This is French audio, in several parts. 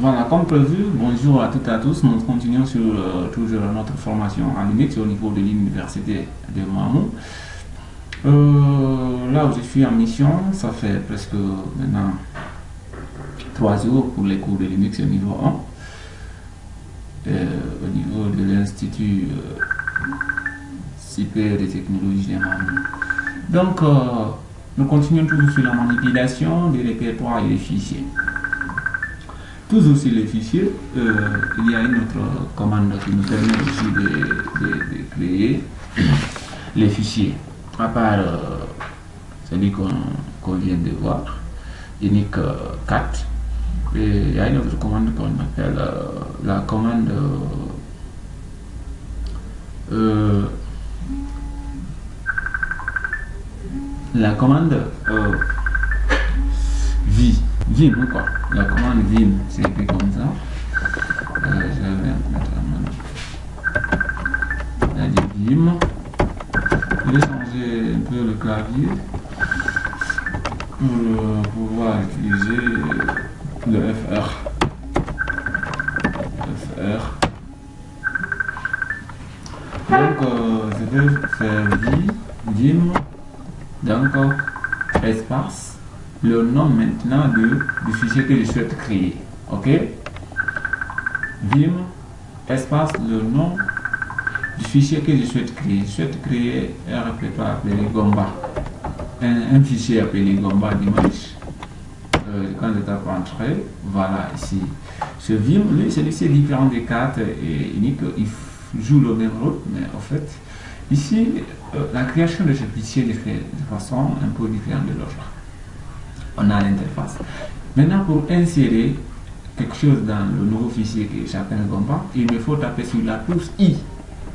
Voilà, comme prévu, bonjour à toutes et à tous. Nous continuons sur toujours notre formation en Linux au niveau de l'université de Mamou. Là où je suis en mission, ça fait presque maintenant 3 jours pour les cours de Linux au niveau 1. Au niveau de l'Institut supérieur des technologies de Mamou. Donc, nous continuons toujours sur la manipulation des répertoires et des fichiers. Toujours sur les fichiers, il y a une autre commande qui nous permet aussi de créer les fichiers. À part celui qu'on vient de voir, unique 4. Et il y a une autre commande qu'on appelle la commande vim quoi. La commande vim, c'est écrit comme ça. Je vais mettre la main. Vim. Je vais changer un peu le clavier pour pouvoir utiliser le FR. Donc, je vais faire vim, donc espace, le nom maintenant du fichier que je souhaite créer. Ok? Vim, espace, le nom du fichier que je souhaite créer. Je souhaite créer un répertoire appelé Gomba. Un fichier appelé Gomba d'image. Quand je tape entrée, voilà ici. Ce Vim, lui, celui-ci est différent des cartes et unique. Il joue le même rôle, mais en fait, ici, la création de ce fichier est faite de façon un peu différente de l'autre. On a l'interface. Maintenant, pour insérer quelque chose dans le nouveau fichier qui s'appelle Gomba, il me faut taper sur la touche I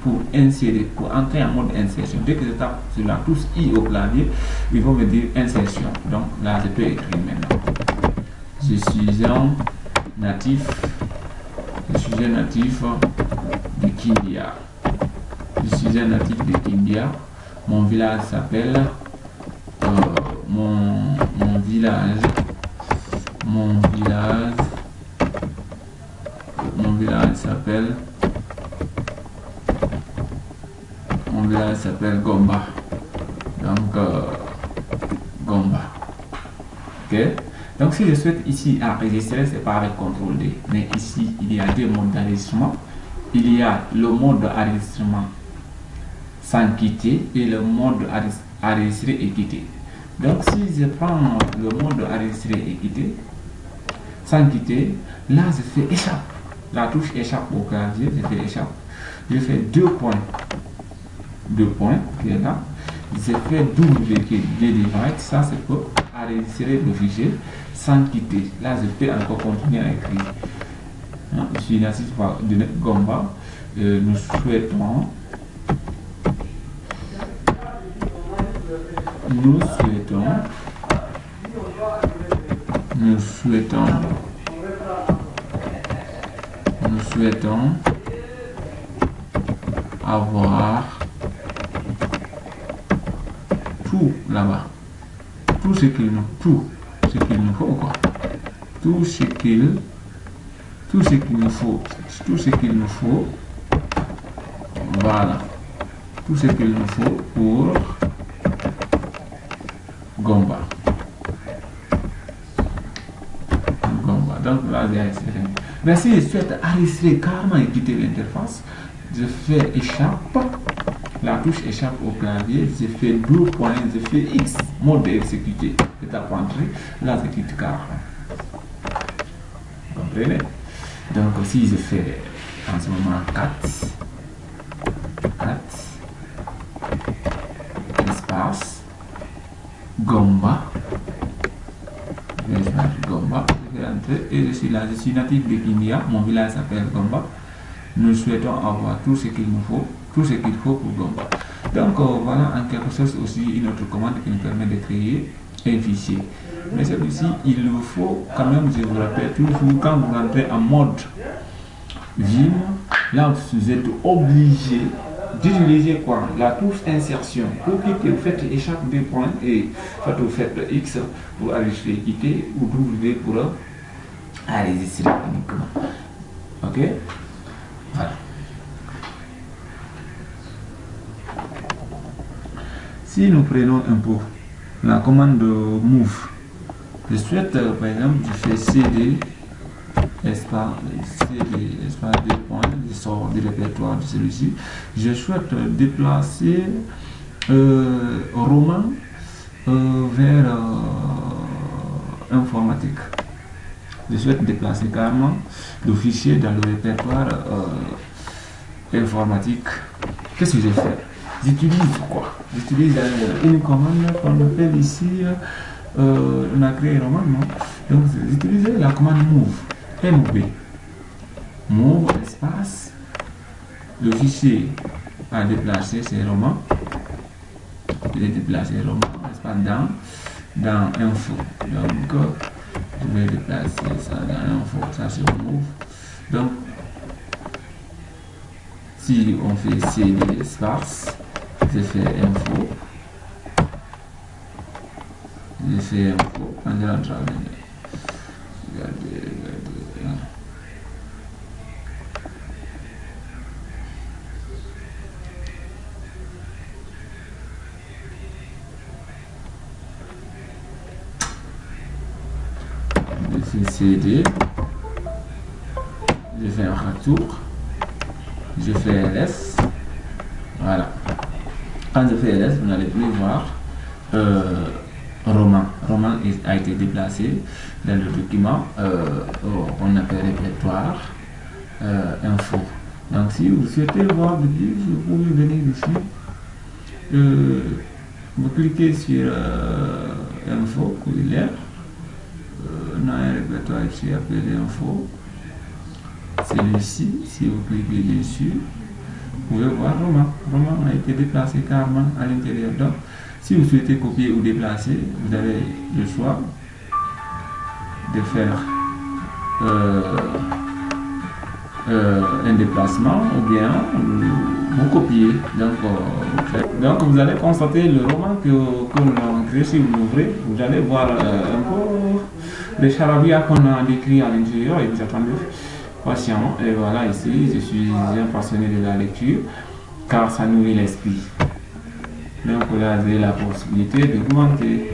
pour insérer, pour entrer en mode insertion. Dès que je tape sur la touche I au clavier, il va me dire insertion. Donc là, je peux écrire maintenant. Je suis un natif de Kindia. Je suis un natif de Kindia. Mon village s'appelle mon village s'appelle Gomba. Donc Gomba. Ok. Donc si je souhaite ici enregistrer, c'est pas avec CTRL D. Mais ici, il y a deux modes d'enregistrement. Il y a le mode d'enregistrement sans quitter et le mode enregistrer et quitter. Donc si je prends le mode enregistrer et quitter, sans quitter, là je fais échappe. La touche échappe au clavier, je fais échappe. Je fais 2 points qui est là. Je fais double divide, ça c'est pour enregistrer le fichier sans quitter. Là je peux encore continuer à écrire. Je suis natif de Gomba. Nous souhaitons avoir tout là-bas, tout ce qu'il nous faut quoi, tout ce qu'il nous faut, voilà, tout ce qu'il nous faut pour Gomba. Donc là j'ai inséré. Mais si je souhaite enregistrer carrément et quitter l'interface, je fais échappe, la touche échappe au clavier, je fais 2 points, je fais X, mode exécuter, je tape entrée, là je quitte carrément. Vous comprenez? Donc si je fais en ce moment 4 espace Gomba, je vais entrer et je suis là, je suis natif de Kindia, mon village s'appelle Gomba. Nous souhaitons avoir tout ce qu'il nous faut, tout ce qu'il faut pour Gomba. Donc voilà en quelque chose aussi une autre commande qui nous permet de créer un fichier. Mais celui-ci, il vous faut quand même, je vous rappelle toujours, quand vous entrez en mode Vim, là vous êtes obligé d'utiliser quoi? La touche insertion. Pour cliquer, vous faites échappe 2 points et vous faites X pour enregistrer, quitter ou W pour enregistrer uniquement. Ok, voilà. Si nous prenons un peu la commande move, je souhaite par exemple, je fais cd espace deux points, je sors du répertoire de celui-ci. Je souhaite déplacer roman vers informatique. Je souhaite déplacer carrément le fichier dans le répertoire informatique. Qu'est-ce que je fais? J'utilise quoi? J'utilise une commande qu'on appelle ici, on a créé un roman, non? Donc j'utilise la commande move, MOV. Move espace, le fichier à déplacer, c'est roman. Je vais déplacer roman, espace dans info. Donc je vais déplacer ça dans info, ça c'est move. Donc si on fait cd espace, je fais info, quand je rentre à venir. Regardez. Je fais cd, je fais un retour, je fais ls, voilà. Quand je fais ls, vous n'allez plus voir roman. Roman a été déplacé dans le document qu'on appelle répertoire info. Donc si vous souhaitez voir le livre, vous pouvez venir ici, vous cliquez sur info, coulière. On a un répertoire ici appelé info. Celui-ci, si vous cliquez dessus, vous pouvez voir roman. Roman a été déplacé carrément à l'intérieur. Donc, si vous souhaitez copier ou déplacer, vous avez le choix de faire un déplacement ou bien vous copier. Donc vous allez constater le roman que nous avons créé. Si vous l'ouvrez, vous allez voir un peu les charabia qu'on a décrit à l'intérieur et vous attendez patient. Et voilà, ici je suis un passionné de la lecture car ça nourrit l'esprit. Donc vous avez la possibilité d'augmenter.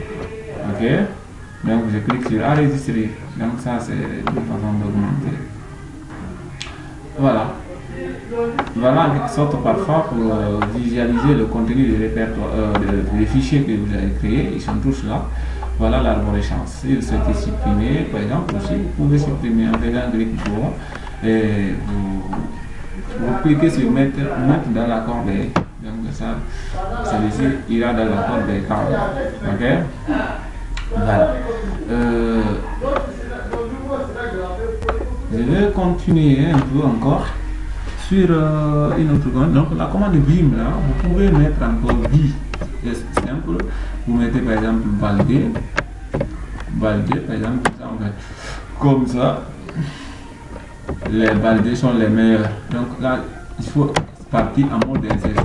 Ok, donc je clique sur enregistrer. Donc ça c'est une façon d'augmenter. Voilà. Voilà en quelque sorte parfois pour visualiser le contenu du répertoire, des fichiers que vous avez créés. Ils sont tous là. Voilà l'arborescence. Si vous souhaitez supprimer, par exemple, aussi, vous pouvez supprimer en faisant un clic droit et vous cliquez sur mettre dans la corbeille. Donc ça, celui-ci ira dans la corbeille. Ok? Voilà. Je vais continuer un peu encore sur une autre commande. Donc la commande BIM là, vous pouvez mettre encore BI. C'est simple. Vous mettez par exemple valider par exemple comme ça. Les validés sont les meilleurs. Donc là, il faut partir en mode exercice.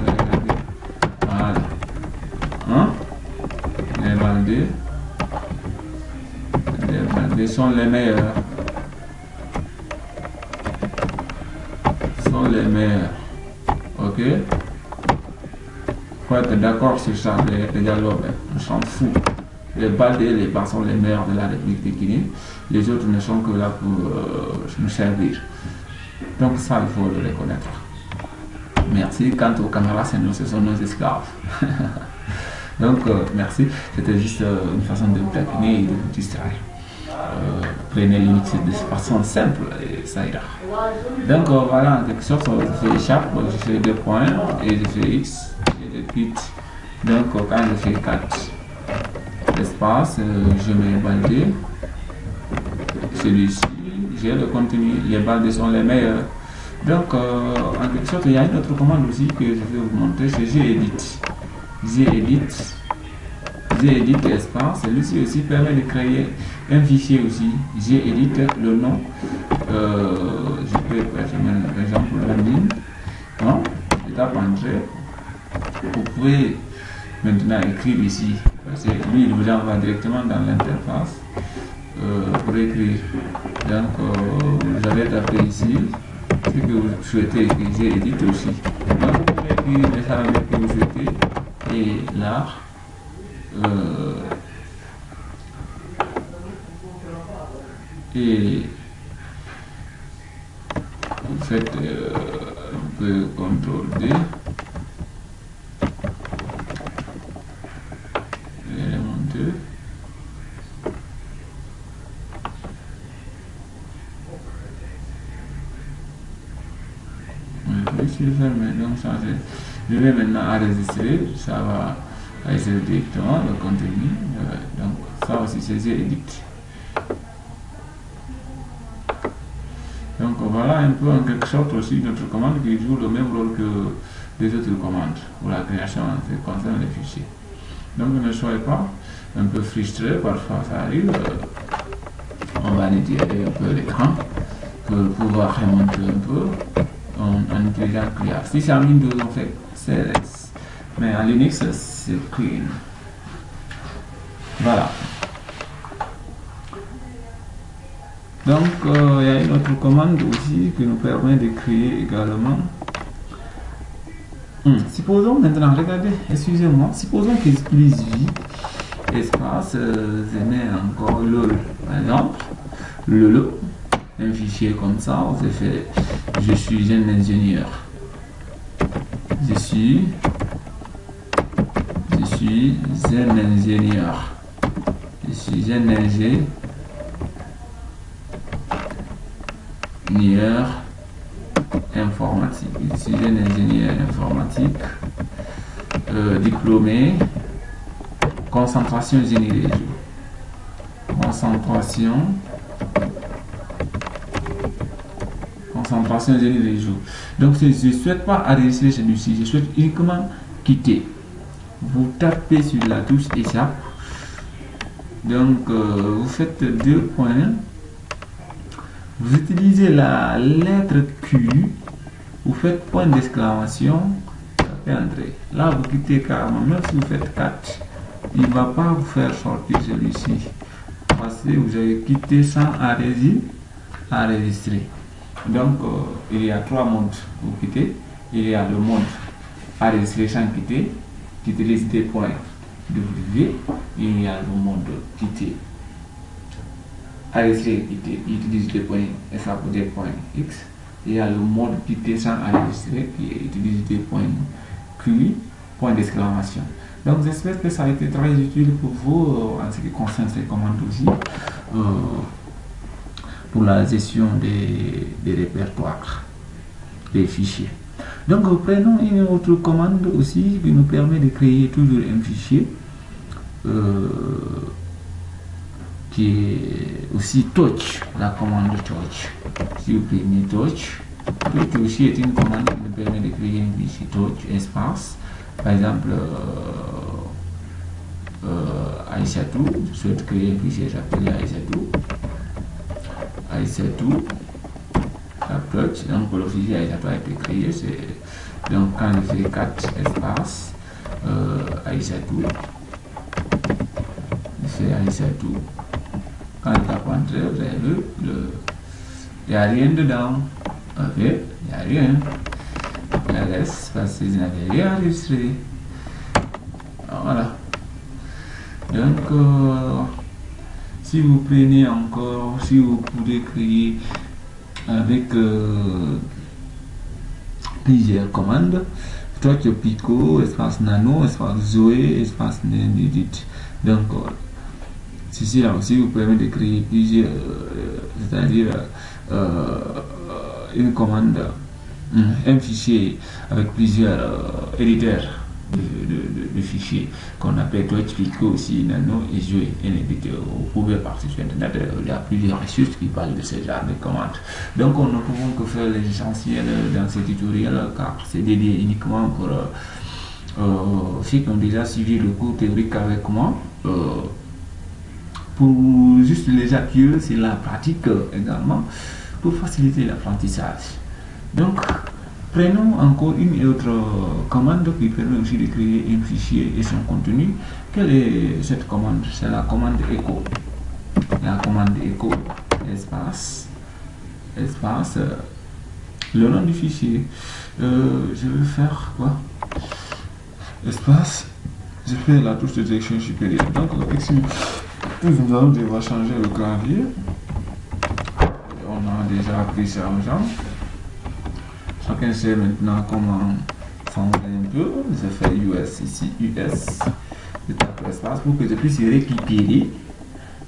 Voilà. Hein? Les validés sont les meilleurs. Les meilleurs. Ok, faut être d'accord sur ça. Les dialogues, on s'en fout. Les balles et les bas sont les meilleurs de la République de Guinée. Les autres ne sont que là pour nous servir. Donc ça, il faut le reconnaître. Merci. Quant aux camarades, ce sont nos esclaves. Donc merci. C'était juste une façon de vous taquiner et de vous distraire. Prenez Linux de façon simple et ça ira. Donc voilà, en quelque sorte, je fais échappe, je fais 2 points et je fais X, et je quitte. Donc quand je fais 4 espace, je mets balde. Celui-ci, j'ai le contenu, les baldes sont les meilleurs. Donc en quelque sorte, il y a une autre commande aussi que je vais vous montrer, c'est gedit espace. Celui-ci aussi permet de créer un fichier aussi. Gedit le nom. Je peux par exemple la mine. Non, je tape entrée. Vous pouvez maintenant écrire ici. Parce que lui, il vous envoie directement dans l'interface. pour écrire. Donc, vous allez taper ici ce que vous souhaitez que j'ai édité aussi. Donc, vous pouvez écrire les paramètres que vous souhaitez et là, et vous faites un peu CTRL D. L'élément 2. Je vais fermer, donc changer. Je vais maintenant enregistrer, ça va enregistrer directement le contenu. Donc ça aussi c'est edit. Donc voilà un peu en quelque sorte aussi notre commande qui joue le même rôle que les autres commandes pour la création en ce qui concerne les fichiers. Donc ne soyez pas un peu frustré, parfois ça arrive. On va nettoyer un peu l'écran pour pouvoir remonter un peu en utilisant Clear. Si c'est en Windows on fait CLS, mais en Linux c'est Clean. Voilà. Donc il y a une autre commande aussi qui nous permet de créer également. Supposons maintenant, regardez, excusez-moi, supposons que j'utilise vide espace, je mets encore LOL par exemple, LOL, un fichier comme ça, on se fait, je suis un ingénieur, je suis un ingénieur, je suis un ingénieur informatique, je suis un ingénieur informatique diplômé, concentration génie réseau, concentration génie réseau. Donc je ne souhaite pas enregistrer celui-ci, je souhaite uniquement quitter. Vous tapez sur la touche échappe, donc vous faites 2 points. Vous utilisez la lettre Q, vous faites point d'exclamation, tapez entrée. Là, vous quittez carrément, même si vous faites 4, il ne va pas vous faire sortir celui-ci. Parce que vous avez quitté sans enregistrer. Donc, il y a 3 modes pour quitter. Il y a le mode enregistrer sans quitter, qui utilise des points W. Il y a le mode quitter. Enregistrer, quitter, il utilise des points FA pour des points X. Il y a le mode quitter sans enregistrer qui utilise des points Q, point d'exclamation. Donc j'espère que ça a été très utile pour vous en ce qui concerne ces commandes aussi pour la gestion des répertoires, des fichiers. Donc prenons une autre commande aussi qui nous permet de créer toujours un fichier qui est aussi touch, la commande touch. Si vous prenez touch aussi est une commande qui nous permet de créer un fichier touch espace. Par exemple, Aïssatou, je souhaite créer un fichier, j'appelle Aïssatou, touch, donc le fichier Aïssatou a été créé, donc quand je fais 4 espace, Aïssatou, je fais Aïssatou. Quand je tape entrer, vous avez vu, il n'y a rien dedans. Ok, il n'y a rien. Je laisse parce que je n'avais rien enregistré. Voilà. Donc, si vous prenez encore, si vous pouvez créer avec plusieurs commandes, touch Pico, espace nano, espace Zoé, espace Nedit. Donc, ceci là aussi vous permet de créer plusieurs, c'est-à-dire une commande, un fichier avec plusieurs éditeurs de fichiers qu'on appelle touch Pico aussi, nano et Zoé. Vous pouvez partir sur internet, il y a plusieurs ressources qui parlent de ce genre de commandes. Donc on ne pouvons que faire l'essentiel dans ce tutoriel car c'est dédié uniquement pour ceux qui ont déjà suivi le cours théorique avec moi. Pour juste les appuyer sur la pratique également, pour faciliter l'apprentissage. Donc, prenons encore une autre commande qui permet aussi de créer un fichier et son contenu. Quelle est cette commande? C'est la commande echo. la commande echo espace le nom du fichier. Je vais faire quoi? Espace, je fais la touche de direction supérieure. Donc ici, nous allons devoir changer le clavier. On a déjà pris ça aux gens. Chacun sait maintenant comment changer un peu. Je fais US ici, US. Je tape espace pour que je puisse récupérer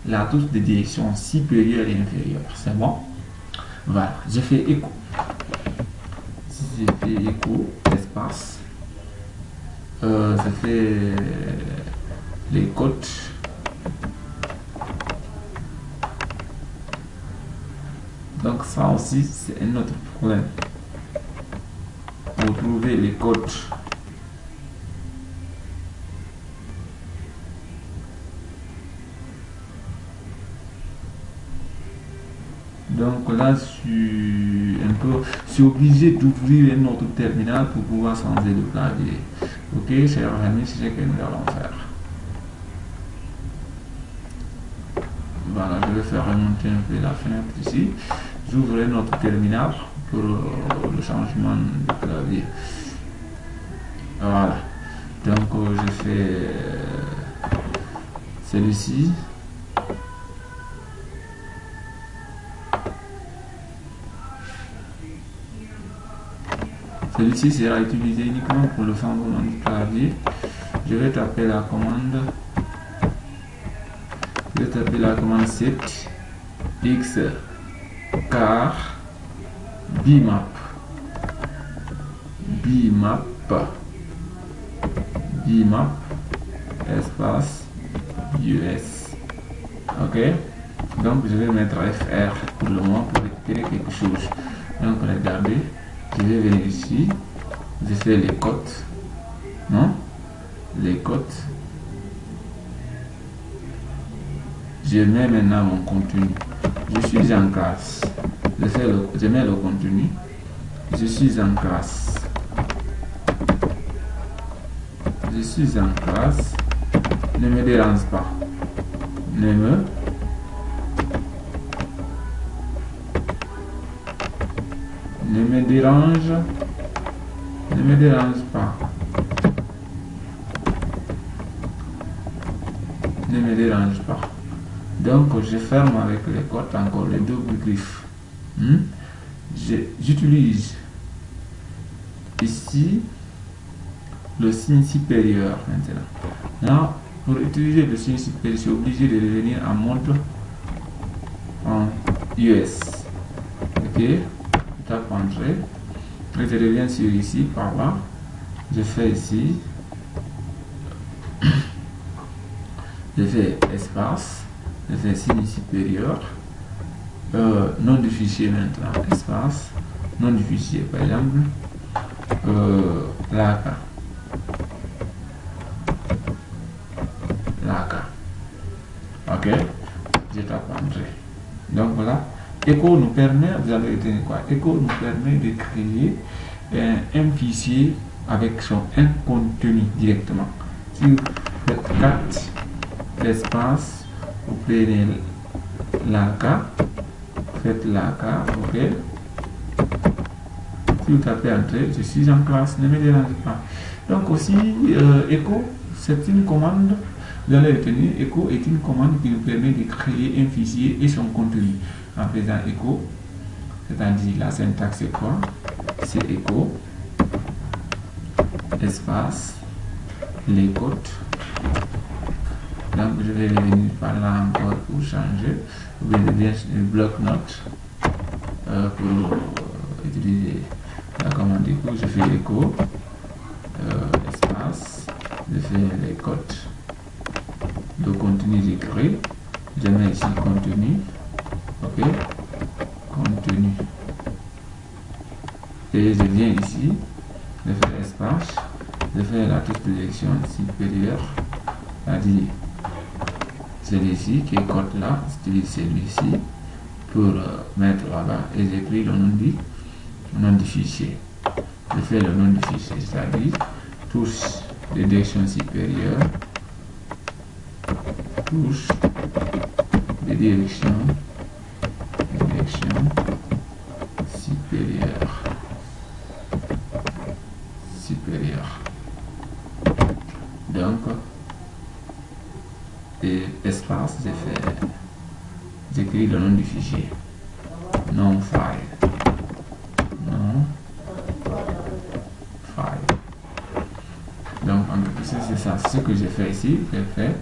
la touche de direction supérieure et inférieure. C'est bon? Voilà, je fais écho. Je fais écho, espace. Je fais les codes. Donc ça aussi, c'est un autre problème. Pour trouver les codes. Donc là, je suis obligé d'ouvrir un autre terminal pour pouvoir changer le clavier. Ok, chers amis, c'est ce que nous allons faire. Voilà, je vais faire remonter un peu la fenêtre ici. J'ouvre notre terminal pour le changement de clavier. Voilà. Donc je fais celui-ci. Celui-ci sera utilisé uniquement pour le changement du clavier. Je vais taper la commande. Je vais taper la commande 7 x car bmap espace US. Ok, donc je vais mettre FR pour le moment pour récupérer quelque chose. Donc regardez, je vais venir ici, je fais les cotes, non, les cotes. Je mets maintenant mon contenu. Je suis en classe. Je mets le contenu. Je suis en classe. Je suis en classe. Ne me dérange pas. Ne me dérange. Ne me dérange pas. Ne me dérange pas. Donc je ferme avec les cotes encore les doubles griffes. J'utilise ici le signe supérieur maintenant. Là, pour utiliser le signe supérieur, je suis obligé de revenir en mode en US. Ok, je tape entrée. Et je reviens sur ici par là. Je fais ici. Je fais espace. Je fais signe supérieur. Nom du fichier maintenant, espace. Nom du fichier par exemple. Laka. Ok, je tape entrée. Donc voilà, Echo nous permet, vous allez retenir quoi? Echo nous permet de créer un fichier avec un contenu directement. Si vous faites 4 espace, vous prenez Laka, faites Laka, ok. Si vous tapez entrée, je suis en classe, ne me dérange pas. Donc aussi, Echo, c'est une commande. Vous allez retenir, Echo est une commande qui nous permet de créer un fichier et son contenu. En faisant Echo, c'est-à-dire la syntaxe c'est quoi? C'est Echo, espace, les codes. Donc je vais revenir par là encore pour changer. Vous pouvez bien le bloc-notes pour utiliser la commande Echo. Je fais Echo, espace, je fais les codes. Le contenu j'écris, je mets ici contenu, ok, contenu, et je viens ici, je fais espace, je fais la touche de direction supérieure, c'est-à-dire celui-ci qui est code là, j'utilise celui-ci pour mettre là-bas et j'écris le nom du fichier. Je fais le nom du fichier, c'est-à-dire touche de direction supérieure. Touche de direction supérieure. Donc, et espace, j'écris le nom du fichier, non file. Donc, c'est ça, ce que j'ai fait ici. J'ai fait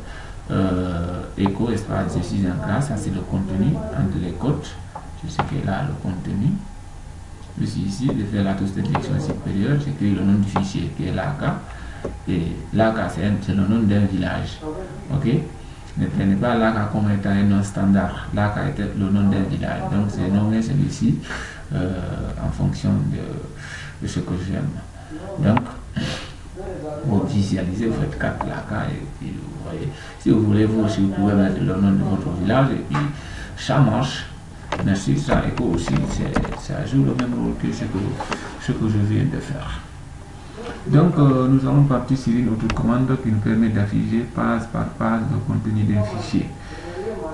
écho espace, je suis en classe, ça c'est le contenu entre les côtes. Je sais que là, le contenu. Je suis ici, je fais la touche de direction supérieure, j'écris le nom du fichier qui est l'AK. Et l'AK, c'est le nom d'un village. Ok? Ne prenez pas l'AK comme étant un nom standard. L'AK était le nom d'un village. Donc, c'est nommé celui-ci en fonction de ce que j'aime. Donc, vous visualisez, vous faites 4 l'AK et puis vous voyez. Si vous voulez, vous aussi, vous pouvez mettre le nom de votre village et puis ça marche. Merci, ça écho aussi, ça joue le même rôle que ce que je viens de faire. Donc, nous allons partir sur une autre commande qui nous permet d'afficher page par page le contenu d'un fichier.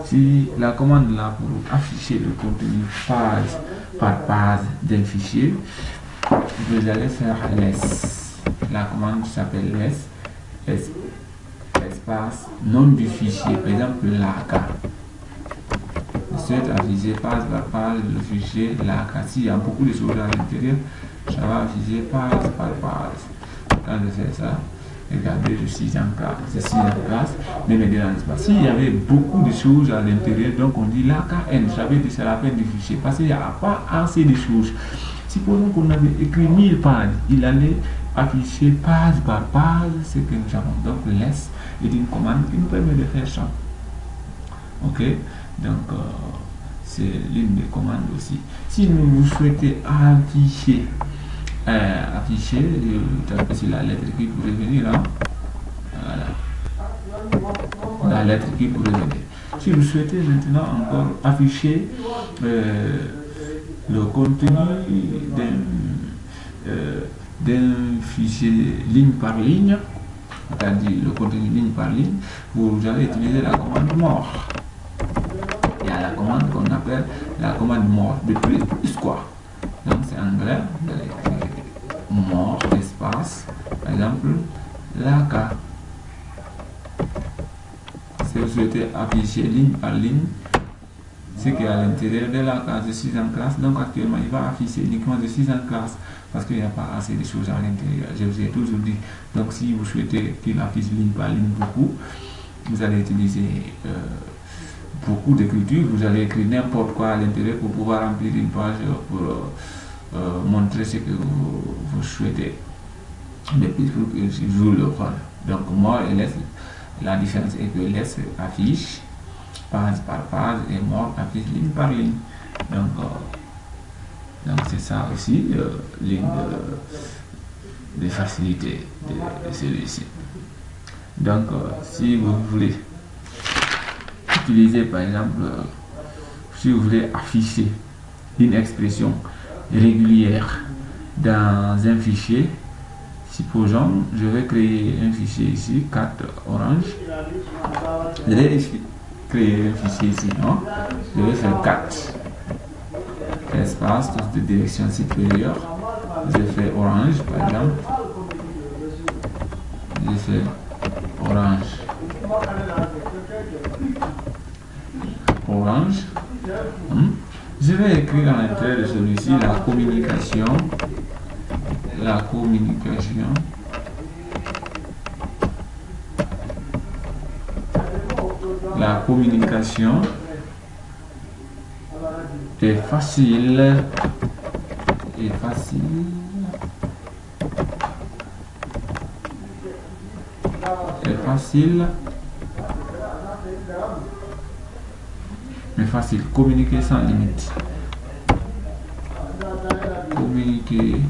Si la commande là pour afficher le contenu page par page d'un fichier, vous allez faire less. La commande s'appelle less, espace, nom du fichier, par exemple l'AK. Souhaite afficher page par page le fichier l'AK. S'il y a beaucoup de choses à l'intérieur, ça va afficher page par page. Quand je fais ça, regardez, je suis en classe, ne me dérange pas. S'il y avait beaucoup de choses à l'intérieur, donc on dit l'AKN, ça veut dire c'est la peine du fichier, parce qu'il n'y a pas assez de choses. Supposons qu'on avait écrit 1000 pages, il allait afficher page par page ce que nous avons. Donc less est une commande qui nous permet de faire ça. Ok, donc c'est l'une des commandes aussi. Si vous souhaitez afficher, tapez sur la lettre qui pourrait venir là. Voilà. La lettre qui pourrait venir. Si vous souhaitez maintenant encore afficher le contenu d'un fichier ligne par ligne, c'est-à-dire le contenu ligne par ligne, vous allez utiliser la commande more. Il y a la commande qu'on appelle la commande more, de plus quoi. Donc c'est anglais, more, espace, par exemple, l'AK. Si vous souhaitez afficher ligne par ligne, ce qui est à l'intérieur de l'AK, je suis en classe, donc actuellement il va afficher uniquement je suis en classe, parce qu'il n'y a pas assez de choses à l'intérieur, je vous ai toujours dit. Donc si vous souhaitez qu'il affiche ligne par ligne beaucoup, vous allez utiliser beaucoup d'écriture, vous allez écrire n'importe quoi à l'intérieur pour pouvoir remplir une page pour montrer ce que vous souhaitez. Mais il faut que je joue le rôle. Donc moi et laisse, la différence est que laisse affiche page par page et moi affiche ligne par ligne. Donc c'est ça aussi l'une des facilités de celui-ci. Donc si vous voulez utiliser par exemple, si vous voulez afficher une expression régulière dans un fichier, supposons je vais créer un fichier ici, 4 orange, je vais créer un fichier ici, non? Je vais faire 4 espace de direction supérieure, je fais orange par exemple, je fais orange, je vais écrire à l'intérieur de celui-ci la communication est facile mais facile, communiquer sans limite, communiquer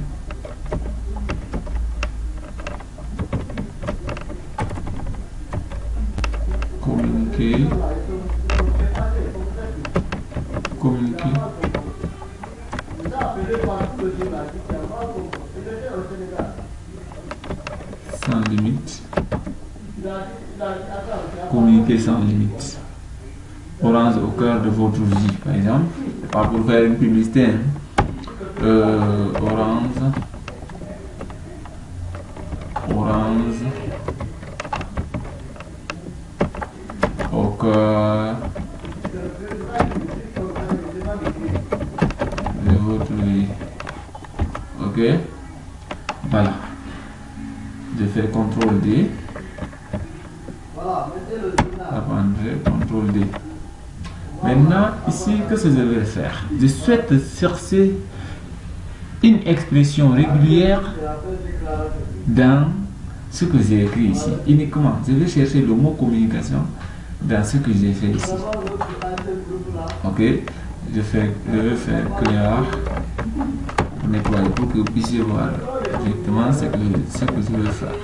sans limite, communiquer sans limite. orange au cœur de votre vie, par exemple. Pas pour faire une publicité, hein. Orange au cœur de votre vie. Ok, voilà. Je fais CTRL D. CTRL D. Maintenant, ici, qu'est-ce que je vais faire? Je souhaite chercher une expression régulière dans ce que j'ai écrit ici. Uniquement, je vais chercher le mot communication dans ce que j'ai fait ici. Ok, je vais faire clair, nettoyer pour que vous puissiez voir directement ce que je veux faire.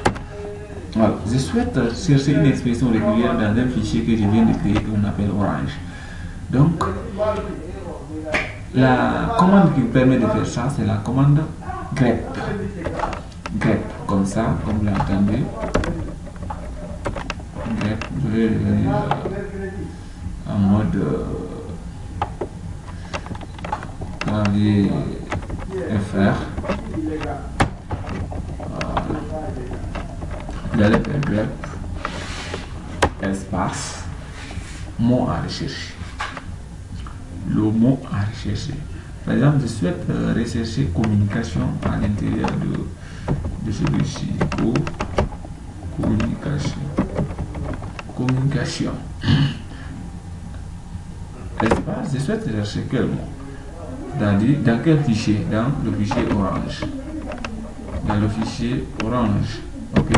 Voilà. Je souhaite chercher une expression régulière dans un fichier que je viens de créer qu'on appelle Orange. Donc, la commande qui permet de faire ça, c'est la commande grep. Grep, comme ça, comme vous l'entendez. Grep, je vais revenir en mode clavier FR. Vous allez faire grep, espace, mot à rechercher. Le mot à rechercher. Par exemple, je souhaite rechercher communication à l'intérieur de celui-ci. Communication. Espace, je souhaite chercher quel mot? Dans quel fichier? Dans le fichier Orange. Dans le fichier Orange. Ok.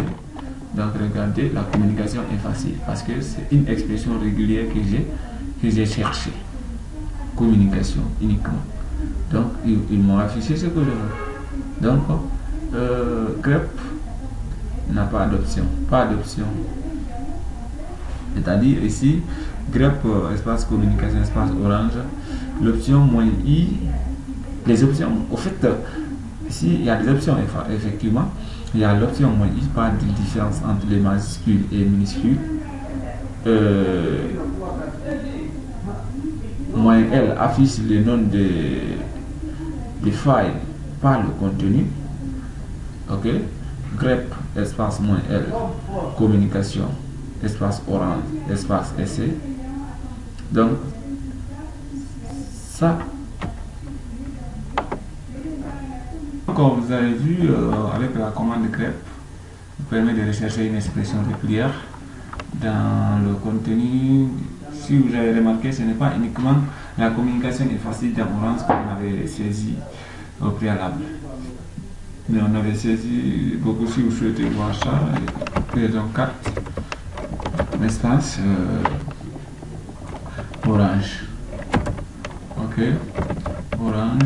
Donc regardez, la communication est facile parce que c'est une expression régulière que j'ai cherché. Communication uniquement. Donc ils m'ont affiché ce que je veux. Donc grep n'a pas d'option. Pas d'option. C'est-à-dire ici, grep espace communication espace Orange, l'option -i, les options, au fait, ici il y a des options effectivement. Il y a l'option -i, pas de différence entre les majuscules et les minuscules. -l affiche le nom des files, pas le contenu. Ok, grep espace -l, communication espace Orange espace essai. Donc ça, comme vous avez vu, avec la commande grep, vous permet de rechercher une expression régulière dans le contenu. Si vous avez remarqué, ce n'est pas uniquement la communication est facile dans Orange qu'on avait saisi au préalable, mais on avait saisi beaucoup. Si vous souhaitez voir ça, raison 4 espace Orange. Ok, Orange.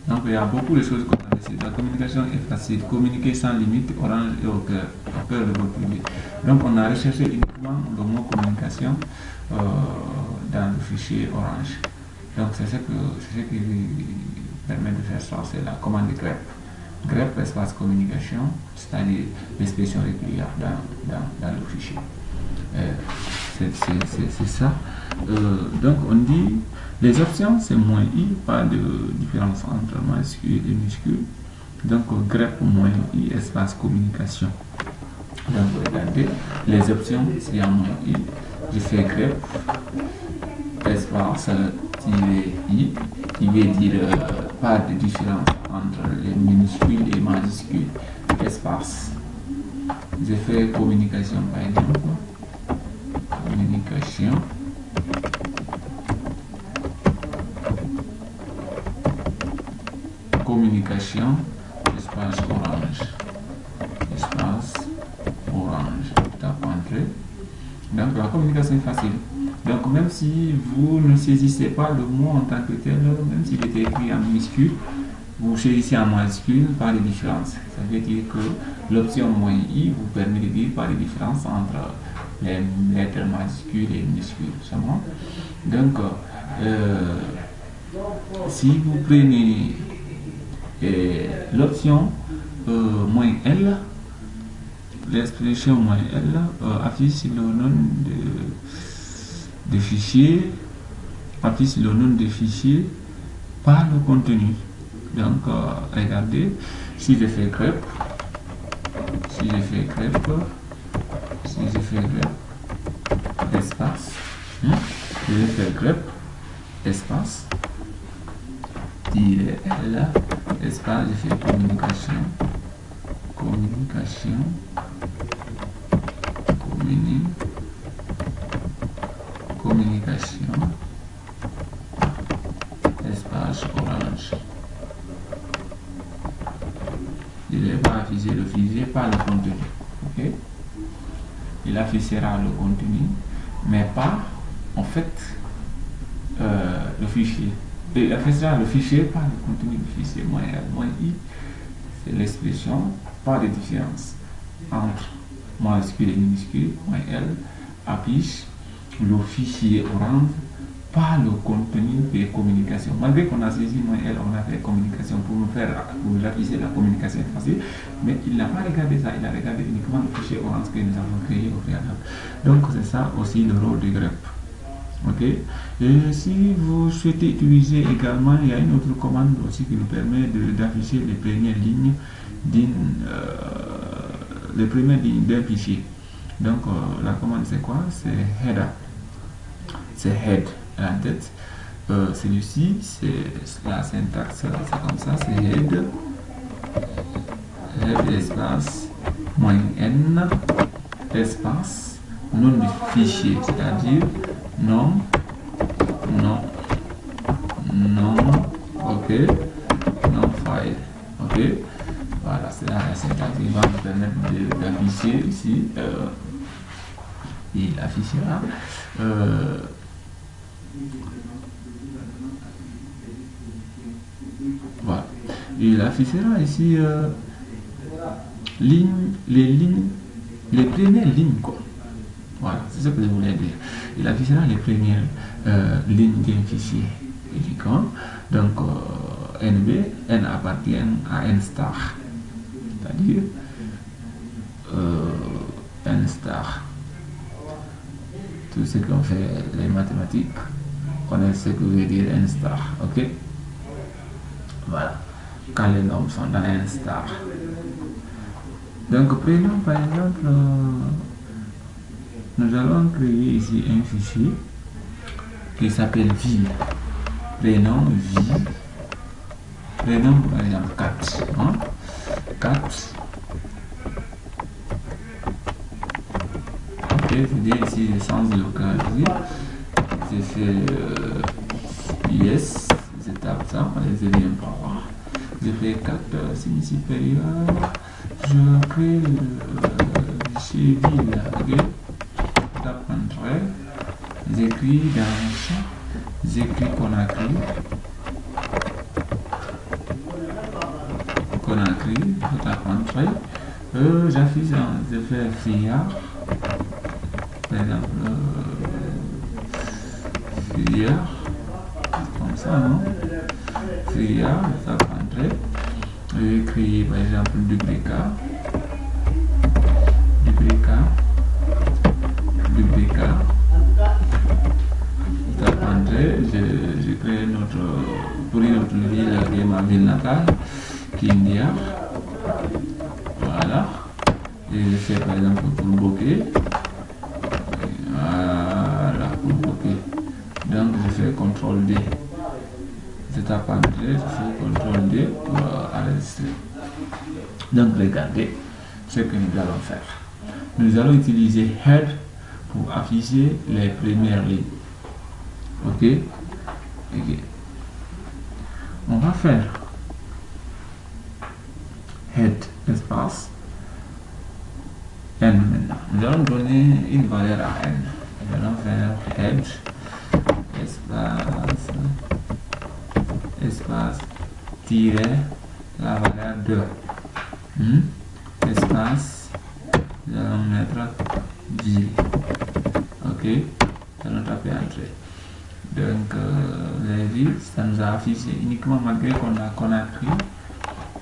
Donc il y a beaucoup de choses qu'on a essayé. La communication est facile, communiquer sans limite, Orange est au cœur de votre public. Donc on a recherché uniquement le mot communication dans le fichier Orange. Donc c'est ce qui permet de faire ça, c'est la commande grep. Grep espace communication, c'est-à-dire l'expression régulière dans le fichier. C'est ça. Donc on dit les options, c'est -i, pas de différence entre majuscule et minuscule. Donc grep -i espace communication. Donc regardez les options, s'il y a -i, je fais grep espace -i, qui veut dire pas de différence entre les minuscules et majuscules, espace. Je fais communication par exemple. Communication espace Orange, tape entrée. Donc la communication est facile. Donc même si vous ne saisissez pas le mot en tant que tel, même s'il est écrit en minuscule, vous saisissez en majuscule, pas de différence. Ça veut dire que l'option -i vous permet de dire pas de différence entre les lettres majuscules et minuscules seulement. Donc si vous prenez l'option -l, l'expression -L affiche le nom de fichier, affiche le nom de fichier par le contenu. Donc regardez, si je fais grep, espace, je vais faire grep espace -L espace, je fais communication espace orange. Je ne vais pas afficher le fichier par le contenu. Ok, il affichera le contenu mais pas en fait le fichier. Il affichera le fichier par le contenu du fichier. -I, c'est l'expression, pas de différence entre majuscule et minuscule. -L affiche le fichier orange par le contenu des communications. Malgré qu'on a saisi -L, on a fait communication pour afficher la communication facile, mais il n'a pas regardé ça, il a regardé uniquement le fichier orange que nous avons créé au préalable. Donc c'est ça aussi le rôle du grep. Ok, et si vous souhaitez utiliser également, il y a une autre commande aussi qui nous permet d'afficher les premières lignes d'un fichier. Donc la commande c'est quoi? C'est header, c'est head à la tête. Celui-ci, c'est la syntaxe, c'est comme ça, c'est head espace -N espace nom du fichier, c'est-à-dire nom, ok, nom file, ok. Voilà, c'est la syntaxe qui va nous permettre d'afficher ici. Il affichera voilà, il affichera ici les premières lignes, quoi. Voilà, c'est ce que je voulais dire. Il affichera les premières lignes d'un fichier éduquant. Donc N appartient à N star, c'est-à-dire N star. Tout ce qu'on fait les mathématiques, connaît ce que veut dire N star, ok. Voilà, quand les nombres sont dans N star. Donc prenons par exemple, nous allons créer ici un fichier qui s'appelle ville. Prénom par exemple 4, 4. Ok, je dis ici le sens localisé. Je fais yes, je tape ça, je viens par là. Je fais 4 signes supérieurs. Je crée le fichier ville, ok. Tape entrée. J'écris dans le champ, j'écris Conakry, je tape entrée. J'affiche, je fais Friard, par exemple, Friard, comme ça, non? Friard, je tape entrée. J'écris par exemple Duplica, je crée pour une autre ville qui est ma ville natale, qui est India. Voilà. Et je fais par exemple pour Bokeh. Voilà, pour Bokeh. Donc je fais CTRL D. Je tape entrée, je fais CTRL D pour enregistrer. Donc regardez ce que nous allons faire. Nous allons utiliser head pour afficher les premières lignes. Ok. On va faire head espace n maintenant. Nous allons donner une valeur à n. Nous allons faire head espace tiret la valeur 2. Espace, nous allons mettre ville. Ok. Nous allons taper entrée. Donc vous avez vu, ça nous a affiché uniquement malgré qu'on a Conakry,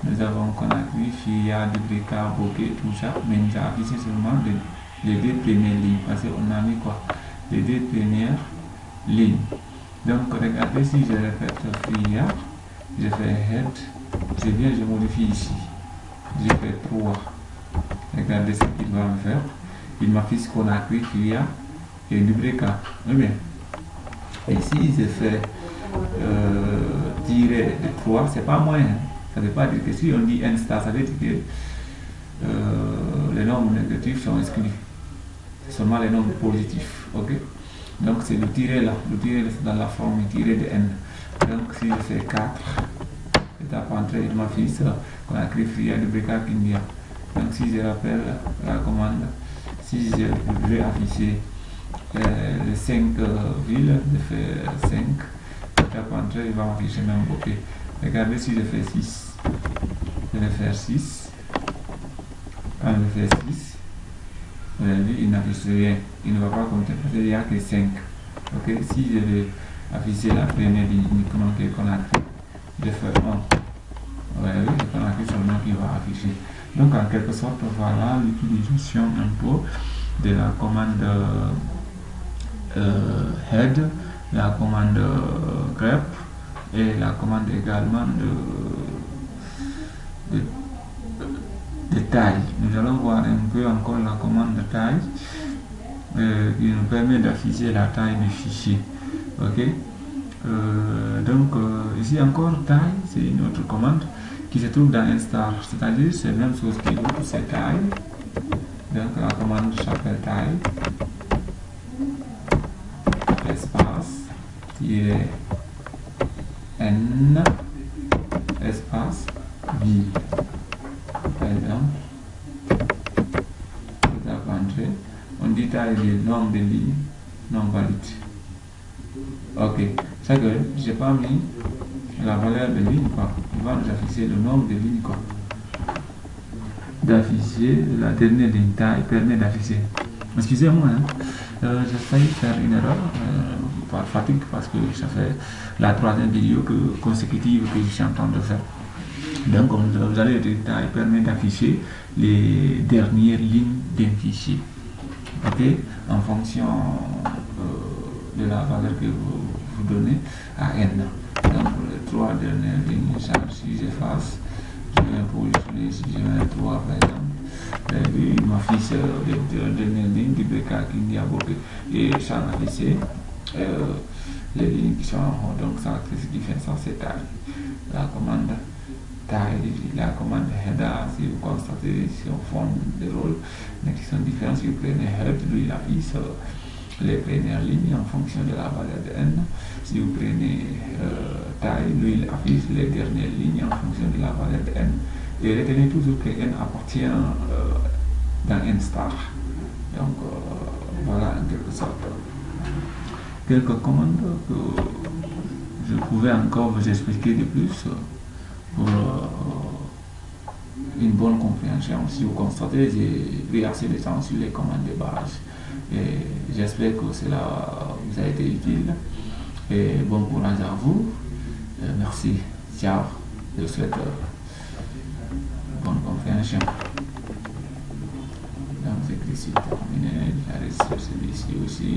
Nous avons Conakry, Firia, Dubrika, Bokeh, tout ça, mais nous a affiché seulement les deux premières lignes, parce qu'on a mis quoi? Les deux premières lignes. Donc regardez, si je répète Firia, je fais head, je viens, je modifie ici, je fais 3. Regardez ce qu'il va me faire. Il m'affiche Conakry, Firia et Dubrika. Oui, bien. Et si je fais tirer de 3, c'est pas moins. Ça ne veut pas dire que si on dit n star, ça veut dire que les nombres négatifs sont exclus. C'est seulement les nombres positifs. Ok? Donc c'est le tirer là. Le tirer c'est dans la forme tiré de n. Donc si je fais 4, je tape entrer, il m'affiche Conakry, Firia, Dubrika, Kindia. Donc si je rappelle la commande, si je voulais afficher les 5 villes, je fais 5, je tape entrer, il va m'afficher même Bokeh. Regardez si je fais 6. Je vais faire 6. Quand je fais 6, vous avez vu, il n'affiche rien. Il ne va pas compter parce qu'il n'y a que 5. Ok, si je vais afficher la première ligne uniquement que Conakry, je fais 1. Vous avez vu, c'est Conakry seulement qui va afficher. Donc en quelque sorte, voilà l'utilisation un peu de la commande head, la commande grep et la commande également de taille. Nous allons voir un peu encore la commande de taille qui nous permet d'afficher la taille du fichier. Ok. Donc ici encore taille, c'est une autre commande qui se trouve dans un star, c'est-à-dire c'est la même chose que l'autre, c'est taille. Donc la commande s'appelle taille, espace, tirer n, espace, ville. Par exemple, on dit taille de nombre de lignes non valide. Ok, c'est que j'ai pas mis la valeur de ligne quoi. Il va nous afficher le nombre de lignes quoi. D'afficher la dernière ligne taille permet d'afficher. Excusez-moi, hein. J'ai failli faire une erreur par fatigue parce que ça fait la troisième vidéo consécutive que je suis en train de faire. Donc vous allez dire taille permet d'afficher les dernières lignes d'un fichier. Ok, en fonction de la valeur que vous donnez à n. Donc les 3 dernières lignes, si j'efface, je vais positionner, si je mets 3 par exemple, il m'affiche les dernières lignes du BK Kindia Bokeh et ça m'affiche les lignes qui sont en haut. Donc ça, ce qui fait ça, c'est taille. La commande taille, la commande header, si vous constatez si on forme des rôles mais qui sont différents, si vous prenez head, lui il affiche les premières lignes en fonction de la valeur de n. Si vous prenez taille, lui il affiche les dernières lignes en fonction de la valeur de n. Et retenez toujours que n appartient dans n star. Donc voilà en quelque sorte quelques commandes que je pouvais encore vous expliquer de plus pour une bonne compréhension. Si vous constatez, j'ai pris assez de temps sur les commandes de base et j'espère que cela vous a été utile et bon courage à vous. Merci, ciao, je vous souhaite bonne compréhension. Donc c'est ici terminé, j'arrête sur celui-ci aussi.